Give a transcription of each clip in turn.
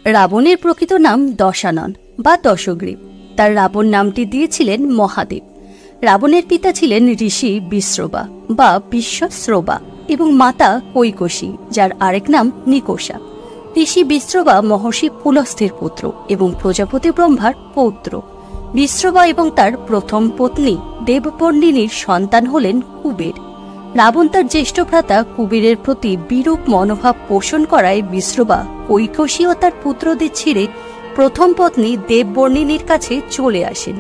রাবণের প্রকৃত নাম দশানন বা দশগ্রীব। তার রাবণ নামটি দিয়েছিলেন মহাদেব। রাবণের পিতা ছিলেন ঋষি বিশ্রবা বা বিশ্বশ্রবা এবং মাতা কৈকসী, যার আরেক নাম নিকোষা। ঋষি বিশ্রবা মহর্ষি পুলস্থের পুত্র এবং প্রজাপতি ব্রহ্মার পৌত্র। বিশ্রবা এবং তার প্রথম পত্নী দেবপর্ণিনীর সন্তান হলেন কুবের। রাবণ তার জ্যেষ্ঠ ভ্রাতা কুবেরের প্রতি বিরূপ মনোভাব পোষণ করায় বিশ্রবা কৈকসী ও তার পুত্রদের ছেড়ে প্রথম পত্নী দেববর্ণিনীর কাছে চলে আসেন।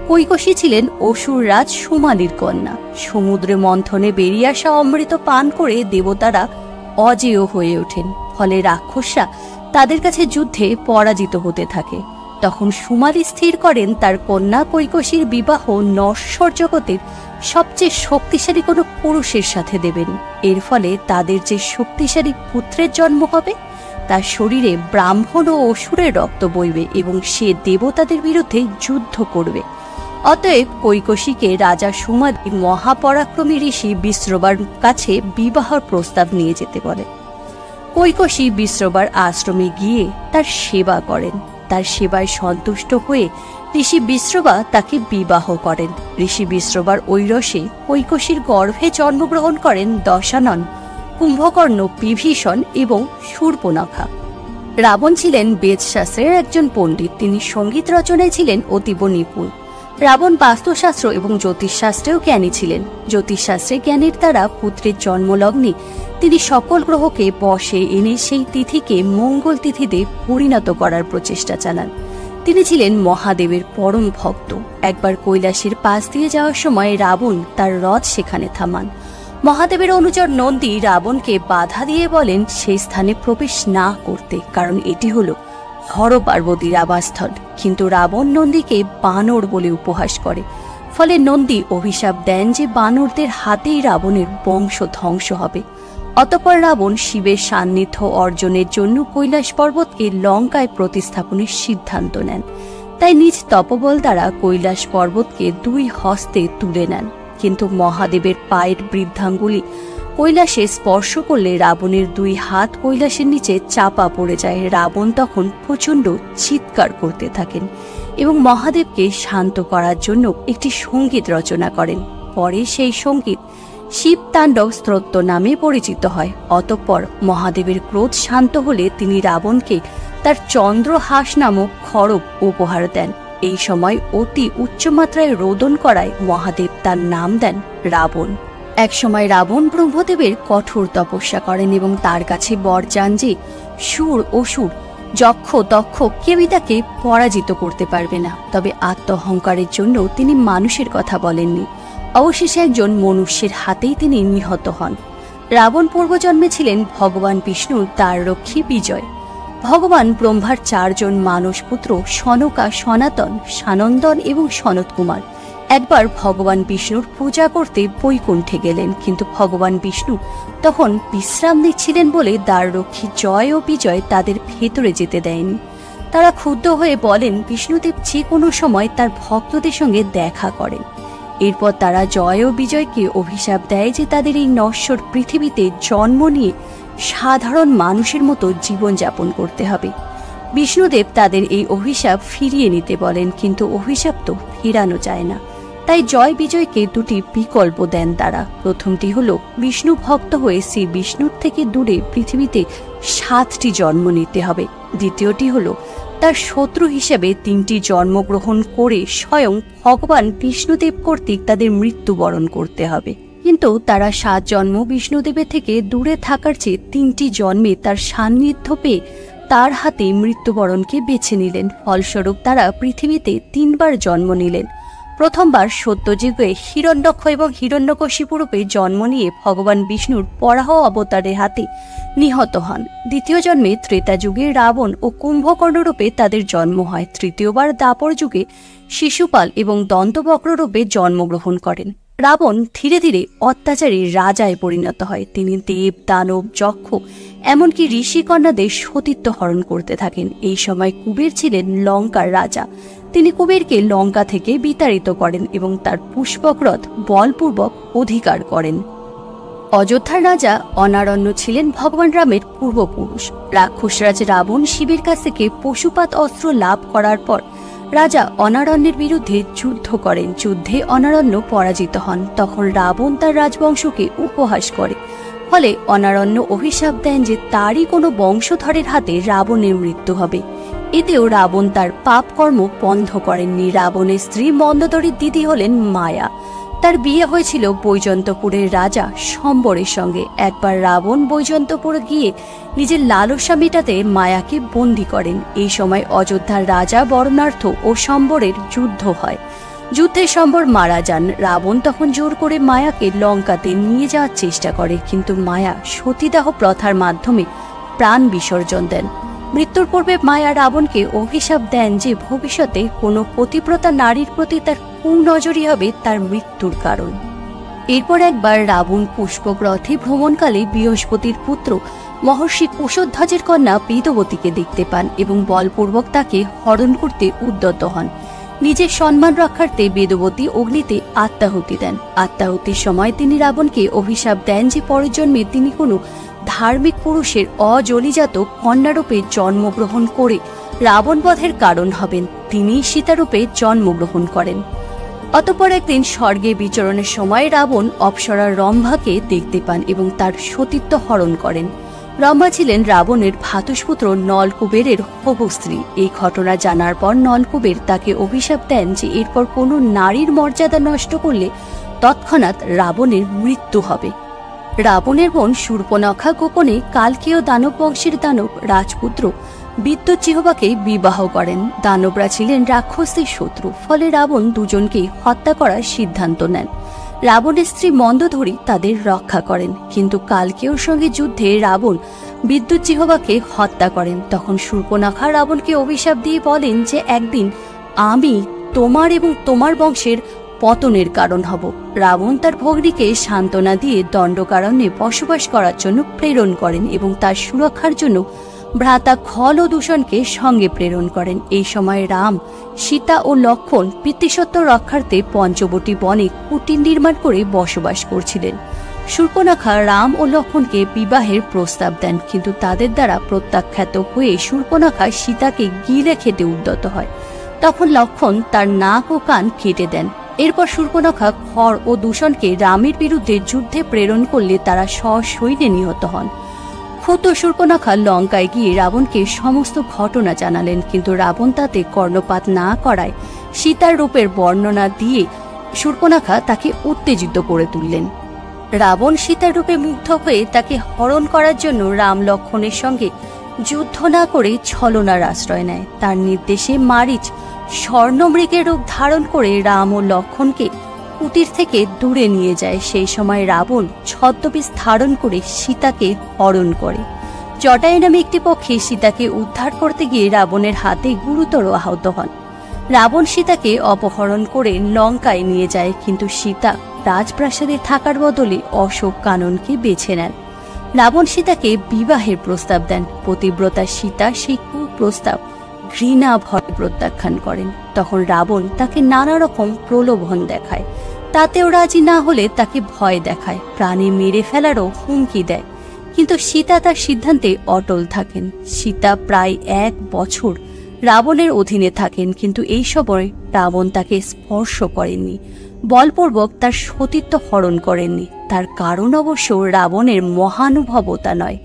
কৈকসী ছিলেন অসুররাজ সুমালির কন্যা। সমুদ্রে মন্থনে বেরিয়ে আসা অমৃত পান করে দেবতারা অজেয় হয়ে ওঠেন, ফলে রাক্ষসরা তাদের কাছে যুদ্ধে পরাজিত হতে থাকে। তখন সুমালি স্থির করেন তার কন্যা কৈকসীর বিবাহ নশ্বর জগতের সবচেয়ে শক্তিশালী কোনো পুরুষের সাথে দেবেন। এর ফলে তাদের যে শক্তিশালী পুত্রের জন্ম হবে, তার শরীরে ব্রাহ্মণ ও অসুরের রক্ত বইবে এবং সে দেবতাদের বিরুদ্ধে যুদ্ধ করবে। অতএব কৈকসীকে রাজা সুমালি মহাপরাক্রমী ঋষি বিশ্রবার কাছে বিবাহর প্রস্তাব নিয়ে যেতে বলে। কৈকসী বিশ্রবার আশ্রমে গিয়ে তার সেবা করেন। তার সেবায় সন্তুষ্ট হয়ে ঋষি বিশ্রবা তাকে বিবাহ করেন। ঋষি বিশ্রবার ঐরসে কৈকসীর গর্ভে জন্মগ্রহণ করেন দশানন, কুম্ভকর্ণ, বিভীষণ এবং শূর্পণখা। রাবণ ছিলেন বেদশাস্ত্রের একজন পণ্ডিত। তিনি সঙ্গীত রচনায় ছিলেন অতীব নিপুণ। রাবণ বাস্তুশাস্ত্র এবং জ্যোতিষশাস্ত্রেও জ্ঞানী ছিলেন। জ্যোতিষশাস্ত্রে জ্ঞানের দ্বারা পুত্রের জন্মলগ্নে তিনি সকল গ্রহকে বশে এনে সেই তিথিকে মঙ্গল তিথিতে পরিণত করার প্রচেষ্টা চালান। তিনি ছিলেন মহাদেবের পরম ভক্ত। একবার কৈলাসের পাশ দিয়ে যাওয়ার সময় রাবণ তার রথ সেখানে থামান। মহাদেবের অনুচর নন্দী রাবণকে বাধা দিয়ে বলেন সেই স্থানে প্রবেশ না করতে, কারণ এটি হল হর পার্বতীর আবাসস্থল। কিন্তু রাবণ নন্দীকে বানর বলে উপহাস করে। ফলে নন্দী অভিশাপ দেন যে বানরদের হাতেই রাবণের বংশ ধ্বংস হবে। অতঃপর রাবণ শিবের সান্নিধ্য অর্জনের জন্য কৈলাস পর্বতকে লঙ্কায় প্রতিস্থাপনের সিদ্ধান্ত নেন। তাই নিজ তপবল দ্বারা কৈলাস পর্বতকে দুই হস্তে তুলে নেন। কিন্তু মহাদেবের পায়ের বৃদ্ধাঙ্গুলি কৈলাসে স্পর্শ করলে রাবণের দুই হাত কৈলাসের নিচে চাপা পড়ে যায়। রাবণ তখন প্রচণ্ড চিৎকার করতে থাকেন এবং মহাদেবকে শান্ত করার জন্য একটি সঙ্গীত রচনা করেন। পরে সেই সঙ্গীত শিব তাণ্ডব স্তোত্র নামে পরিচিত হয়। অতঃপর মহাদেবের ক্রোধ শান্ত হলে তিনি রাবণকে তার চন্দ্রহাস নামক খড়গ উপহার দেন। এই সময় অতি উচ্চমাত্রায় রোদন করায় মহাদেব তার নাম দেন রাবণ। একসময় রাবণ ব্রহ্মদেবের কঠোর তপস্যা করেন এবং তার কাছে বর চান যে সুর, অসুর, যক্ষ, তক্ষ কেউই তাকে পরাজিত করতে পারবে না। তবে আত্মহংকারের জন্য তিনি মানুষের কথা বলেননি। অবশেষে একজন মনুষ্যের হাতেই তিনি নিহত হন। রাবণ পূর্বজন্মে ছিলেন ভগবান বিষ্ণুর তার রক্ষী বিজয়। ভগবান ব্রহ্মার 4 জন মানস পুত্র সনকা, সনাতন, সানন্দন এবং সনত কুমার একবার ভগবান বিষ্ণুর পূজা করতে বৈকুণ্ঠে গেলেন। কিন্তু ভগবান বিষ্ণু তখন বিশ্রাম নিচ্ছিলেন বলে দ্বাররক্ষী জয় ও বিজয় তাদের ভেতরে যেতে দেয়নি। তারা ক্ষুব্ধ হয়ে বলেন বিষ্ণুদেব যে কোনো সময় তার ভক্তদের সঙ্গে দেখা করেন। এরপর তারা জয় ও বিজয়কে অভিশাপ দেয় যে তাদের এই নশ্বর পৃথিবীতে জন্ম নিয়ে সাধারণ মানুষের মতো জীবনযাপন করতে হবে। বিষ্ণুদেব তাদের এই অভিশাপ ফিরিয়ে নিতে বলেন, কিন্তু অভিশাপ তো ফিরানো যায় না। তাই জয় বিজয়কে দুটি বিকল্প দেন তারা। প্রথমটি হল বিষ্ণু ভক্ত হয়ে শ্রী বিষ্ণুর থেকে দূরে পৃথিবীতে 7টি জন্ম নিতে হবে। দ্বিতীয়টি হল তার শত্রু হিসেবে 3টি জন্মগ্রহণ করে স্বয়ং ভগবান বিষ্ণুদেব কর্তৃক তাদের মৃত্যুবরণ করতে হবে। কিন্তু তারা 7 জন্ম বিষ্ণুদেবের থেকে দূরে থাকার চেয়ে 3টি জন্মে তার সান্নিধ্য পেয়ে তার হাতে মৃত্যুবরণকে বেছে নিলেন। ফলস্বরূপ তারা পৃথিবীতে 3 বার জন্ম নিলেন। প্রথমবার সত্যযুগে হিরণ্যক্ষ এবং হিরণ্যকশিপু রূপে জন্ম নিয়ে ভগবান বিষ্ণুর বরাহ অবতারের হাতে নিহত হন। দ্বিতীয় জন্মে ত্রেতা যুগে রাবণ ও কুম্ভকর্ণ রূপে তাদের জন্ম হয়। তৃতীয়বার দ্বাপর যুগে শিশুপাল এবং দন্তবক্র রূপে জন্মগ্রহণ করেন। রাবণ ধীরে ধীরে অত্যাচারী রাজায় পরিণত হয়। তিনি দেব, দানব, যক্ষ এমনকি ঋষিকন্যাদের সতীত্ব হরণ করতে থাকেন। এই সময় কুবের ছিলেন লঙ্কার রাজা। তিনি কুবেরকে লঙ্কা থেকে বিতাড়িত করেন এবং তার পুষ্পক রথ বলপূর্বক অধিকার করেন। অযোধ্যার রাজা অনারণ্য ছিলেন ভগবান রামের পূর্বপুরুষ। রাক্ষসরাজ রাবণ শিবের কাছ থেকে পশুপাত অস্ত্র লাভ করার পর রাজা অনারণ্যের বিরুদ্ধে যুদ্ধ করেন। যুদ্ধে অনারণ্য পরাজিত হন। তখন রাবণ তার রাজবংশকে উপহাস করে, ফলে অনারণ্য অভিশাপ দেন যে তারই কোনো বংশধরের হাতে রাবণের মৃত্যু হবে। এতেও রাবণ তার পাপকর্ম বন্ধ করেননি। রাবণের স্ত্রী মন্দোদরীর দিদি হলেন মায়া। তার বিয়ে হয়েছিল বৈজন্তপুরের রাজা শম্বরের সঙ্গে। একবার রাবণ বৈজন্তপুরে গিয়ে নিজের লালসা মেটাতে মায়াকে বন্দী করেন। এই সময় অযোধ্যার রাজা বরণার্থ ও শম্বরের যুদ্ধ হয়। যুদ্ধে শম্বর মারা যান। রাবণ তখন জোর করে মায়াকে লঙ্কাতে নিয়ে যাওয়ার চেষ্টা করে, কিন্তু মায়া সতীদাহ প্রথার মাধ্যমে প্রাণ বিসর্জন দেন। মৃত্যুর পূর্বে মায়া রাবণকে অভিশাপ দেন যে ভবিষ্যতে কোনো পতিব্রতা নারীর প্রতি তার কুনজরই হবে তার মৃত্যুর কারণ। এরপর একবার রাবণ পুষ্পক রথে ভ্রমণকালে বৃহস্পতির পুত্র মহর্ষি কুশধ্বজের কন্যা বেদবতীকে দেখতে পান এবং বলপূর্বক তাকে হরণ করতে উদ্যত হন। নিজের সম্মান রক্ষার্থে বেদবতী অগ্নিতে আত্মাহুতি দেন। আত্মাহুতির সময় তিনি রাবণকে অভিশাপ দেন যে পরের জন্মে তিনি কোনো ধার্মিক পুরুষের অজলিজাত কন্যারূপে জন্মগ্রহণ করে রাবণ বধের কারণ হবেন। তিনি সীতারূপে জন্মগ্রহণ করেন। অতঃপর একদিন স্বর্গে বিচরণের সময় রাবণ অপ্সরা রম্ভাকে দেখতে পান এবং তার সতীত্ব হরণ করেন। রম্ভা ছিলেন রাবণের ভ্রাতুষ্পুত্র নলকুবেরের হবু স্ত্রী। এই ঘটনা জানার পর নলকুবের তাকে অভিশাপ দেন যে এরপর কোনো নারীর মর্যাদা নষ্ট করলে তৎক্ষণাৎ রাবণের মৃত্যু হবে। রাবণের বোন শূর্পণখা গোপনে কালকেয় দানব বংশের দানব রাজপুত্র বিদ্যুৎজিহ্বাকে বিবাহ করেন। দানবরা ছিলেন রাক্ষসদের শত্রু, ফলে রাবণ দুজনকেই হত্যা করার সিদ্ধান্ত নেন। রাবণের স্ত্রী মন্দোদরী তাদের রক্ষা করেন, কিন্তু কালকেয়র সঙ্গে যুদ্ধে রাবণ বিদ্যুৎজিহ্বাকে হত্যা করেন। তখন শূর্পণখা রাবণকে অভিশাপ দিয়ে বলেন যে একদিন আমি তোমার এবং তোমার বংশের পতনের কারণ হব। রাবণ তার ভগ্নীকে সান্ত্বনা দিয়ে দণ্ডকারণ্যে বসবাস করার জন্য প্রেরণ করেন এবং তার সুরক্ষার জন্য ভ্রাতা খল ও দূষণকে সঙ্গে প্রেরণ করেন। এই সময় রাম, সীতা ও লক্ষ্মণ পিতৃসত্ত্ব রক্ষার্থে পঞ্চবটী বনে কুটির নির্মাণ করে বসবাস করছিলেন। শূর্পণখা রাম ও লক্ষ্মণকে বিবাহের প্রস্তাব দেন, কিন্তু তাদের দ্বারা প্রত্যাখ্যাত হয়ে শূর্পণখা সীতাকে গিলে খেতে উদ্যত হয়। তখন লক্ষ্মণ তার নাক ও কান কেটে দেন। এরপর শূর্পণখা খড় ও দূষণকে রামের বিরুদ্ধে যুদ্ধে প্রেরণ করলে তারা সশৈলে নিহত হন। ক্ষুব্ধ শূর্পণখা লঙ্কায় গিয়ে রাবণকে সমস্ত ঘটনা জানালেন, কিন্তু রাবণ তাতে কর্ণপাত না করায় সীতার রূপের বর্ণনা দিয়ে শূর্পণখা তাকে উত্তেজিত করে তুললেন। রাবণ সীতার রূপে মুগ্ধ হয়ে তাকে হরণ করার জন্য রাম লক্ষ্মণের সঙ্গে যুদ্ধ না করে ছলনার আশ্রয় নেয়। তার নির্দেশে মারিচ স্বর্ণমৃগের রূপ ধারণ করে রাম ও লক্ষ্মণকে কুটির থেকে দূরে নিয়ে যায়। সেই সময় রাবণ ছদ্মবেশ ধারণ করে সীতাকে হরণ করে। জটায়ু নামে একটি পক্ষী সীতাকে উদ্ধার করতে গিয়ে রাবণের হাতে গুরুতর আহত হন। রাবণ সীতাকে অপহরণ করে লঙ্কায় নিয়ে যায়, কিন্তু সীতা রাজপ্রাসাদে থাকার বদলে অশোক কাননকে বেছে নেন। রাবণ সীতাকে বিবাহের প্রস্তাব দেন। পতিব্রতা সীতা সেই কুপ্রস্তাব ঘৃণা ভয়ে প্রত্যাখ্যান করেন। তখন রাবণ তাকে নানা রকম প্রলোভন দেখায়। তাতেও রাজি না হলে তাকে ভয় দেখায়, প্রাণে মেরে ফেলারও হুমকি দেয়, কিন্তু সীতা তার সিদ্ধান্তে অটল থাকেন। সীতা প্রায় 1 বছর রাবণের অধীনে থাকেন, কিন্তু এই সময় রাবণ তাকে স্পর্শ করেননি, বলপূর্বক তার সতীত্ব হরণ করেননি। তার কারণ অবশ্য রাবণের মহানুভবতা নয়,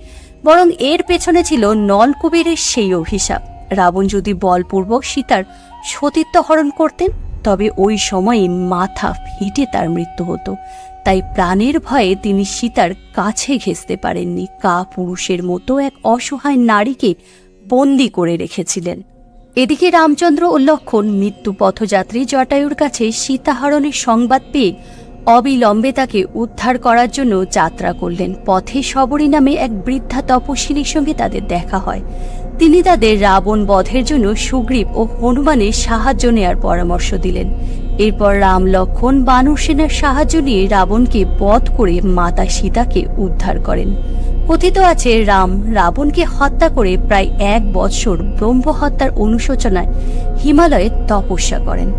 বরং এর পেছনে ছিল নলকুবেরের সেই অভিশাপ। রাবণ যদি বলপূর্বক সীতার সতীত্ব হরণ করতেন, তবে ওই সময়ে মাথা ফেটে তার মৃত্যু হতো। তাই প্রাণের ভয়ে তিনি সীতার কাছে ঘেঁষতে পারেননি। পুরুষের মতো এক অসহায় নারীকে বন্দী করে রেখেছিলেন। এদিকে রামচন্দ্র ও লক্ষ্মণ মৃত্যু পথযাত্রী জটায়ুর কাছে সীতাহরণের সংবাদ পেয়ে অবিলম্বে তাকে উদ্ধার করার জন্য যাত্রা করলেন। পথে শবরী নামে এক বৃদ্ধা তপস্বিনীর সঙ্গে তাদের দেখা হয়। তিনি তাদের রাবণ বধের জন্য সুগ্রীব ও হনুমানের সাহায্য নেয়ার পরামর্শ দিলেন। এরপর রাম লক্ষ্মণ বানর সেনার সাহায্য নিয়ে রাবণকে বধ করে মাতা সীতাকে উদ্ধার করেন। কথিত আছে রাম রাবণকে হত্যা করে প্রায় 1 বৎসর ব্রহ্মহত্যার অনুশোচনায় হিমালয়ে তপস্যা করেন।